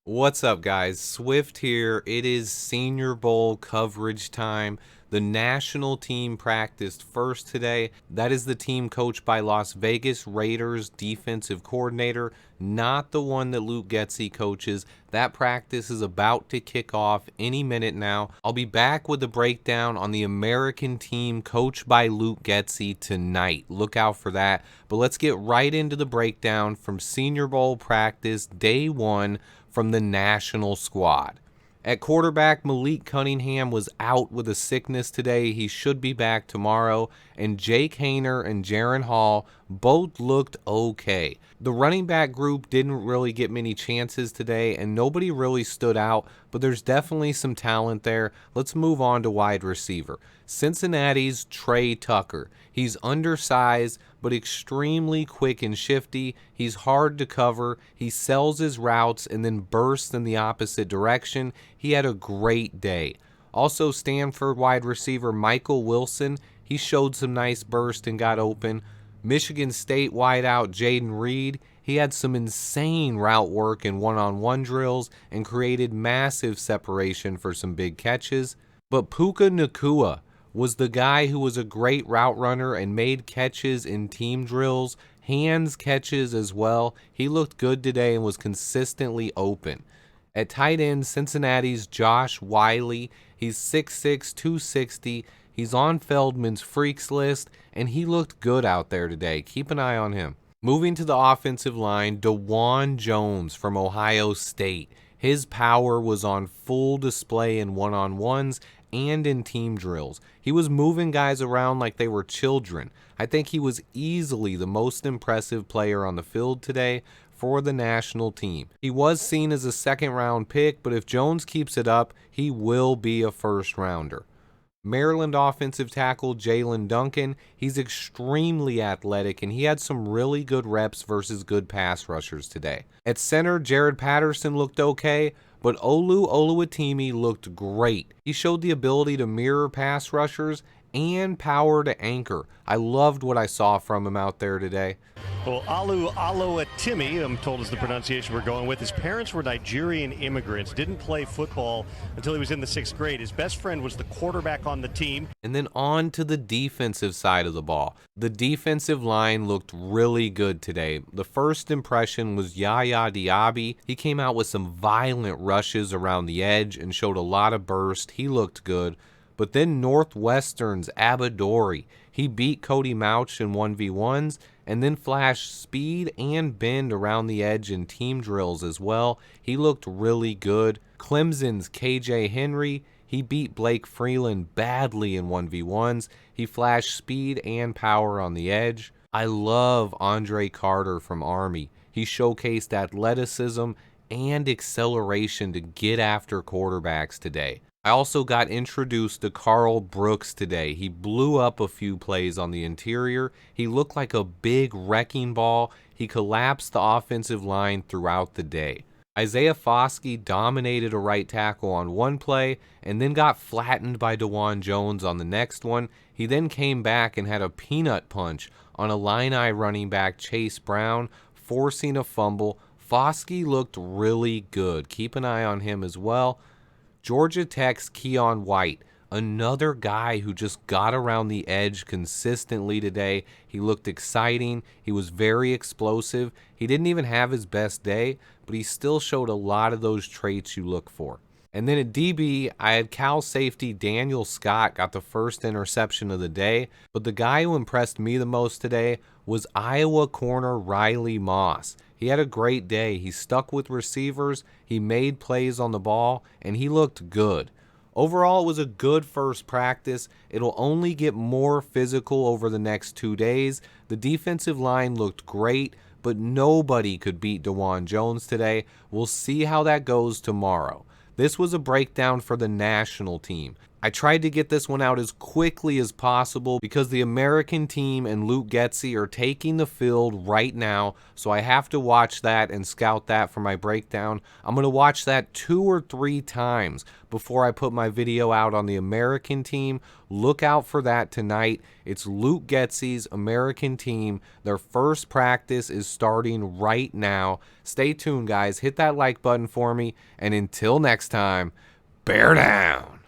What's up, guys? Swift here. It is Senior Bowl coverage time. The national team practiced first today. That is the team coached by Las Vegas Raiders defensive coordinator, not the one that Luke Getsy coaches. That practice is about to kick off any minute now. I'll be back with a breakdown on the American team coached by Luke Getsy tonight. Look out for that. But let's get right into the breakdown from Senior Bowl practice day one from the national squad. At quarterback, Malik Cunningham was out with a sickness today. He should be back tomorrow. And Jake Hayner and Jaron Hall both looked okay. The running back group didn't really get many chances today, and nobody really stood out, but there's definitely some talent there. Let's move on to wide receiver. Cincinnati's Trey Tucker. He's undersized, but extremely quick and shifty. He's hard to cover. He sells his routes and then bursts in the opposite direction. He had a great day. Also, Stanford wide receiver Michael Wilson. He showed some nice burst and got open. Michigan State wideout Jaden Reed. He had some insane route work and one-on-one drills and created massive separation for some big catches. But Puka Nacua was the guy who was a great route runner and made catches in team drills, hands catches as well. He looked good today and was consistently open. At tight end, Cincinnati's Josh Wiley. He's 6'6", 260. He's on Feldman's freaks list, and he looked good out there today. Keep an eye on him. Moving to the offensive line, Dawand Jones from Ohio State. His power was on full display in one-on-ones and in team drills. He was moving guys around like they were children. I think he was easily the most impressive player on the field today for the national team. He was seen as a second-round pick, but if Jones keeps it up, he will be a first-rounder. Maryland offensive tackle Jalen Duncan, he's extremely athletic, and he had some really good reps versus good pass rushers today. At center, Jared Patterson looked okay, but Olu Oluwatimi looked great. He showed the ability to mirror pass rushers and power to anchor. I loved what I saw from him out there today. Well, Oluwatimi, I'm told is the pronunciation we're going with. His parents were Nigerian immigrants, didn't play football until he was in the 6th grade. His best friend was the quarterback on the team. And then on to the defensive side of the ball. The defensive line looked really good today. The first impression was Yaya Diaby. He came out with some violent rushes around the edge and showed a lot of burst. He looked good. But then Northwestern's Abadori. He beat Cody Mauch in 1v1s and then flashed speed and bend around the edge in team drills as well. He looked really good. Clemson's KJ Henry. He beat Blake Freeland badly in 1v1s. He flashed speed and power on the edge. I love Andre Carter from Army. He showcased athleticism and acceleration to get after quarterbacks today. I also got introduced to Carl Brooks today. He blew up a few plays on the interior. He looked like a big wrecking ball. He collapsed the offensive line throughout the day. Isaiah Foskey dominated a right tackle on one play and then got flattened by Dawand Jones on the next one. He then came back and had a peanut punch on Illini running back Chase Brown, forcing a fumble. Foskey looked really good. Keep an eye on him as well. Georgia Tech's Keon White, another guy who just got around the edge consistently today. He looked exciting. He was very explosive. He didn't even have his best day, but he still showed a lot of those traits you look for. And then at DB, I had Cal safety Daniel Scott got the first interception of the day, but the guy who impressed me the most today was Iowa corner Riley Moss. He had a great day. He stuck with receivers, he made plays on the ball, and he looked good. Overall, it was a good first practice. It'll only get more physical over the next 2 days. The defensive line looked great, but nobody could beat Dawand Jones today. We'll see how that goes tomorrow. This was a breakdown for the national team. I tried to get this one out as quickly as possible because the American team and Luke Getsy are taking the field right now, so I have to watch that and scout that for my breakdown. I'm going to watch that 2 or 3 times before I put my video out on the American team. Look out for that tonight. It's Luke Getsy's American team. Their first practice is starting right now. Stay tuned, guys. Hit that like button for me, and until next time, bear down.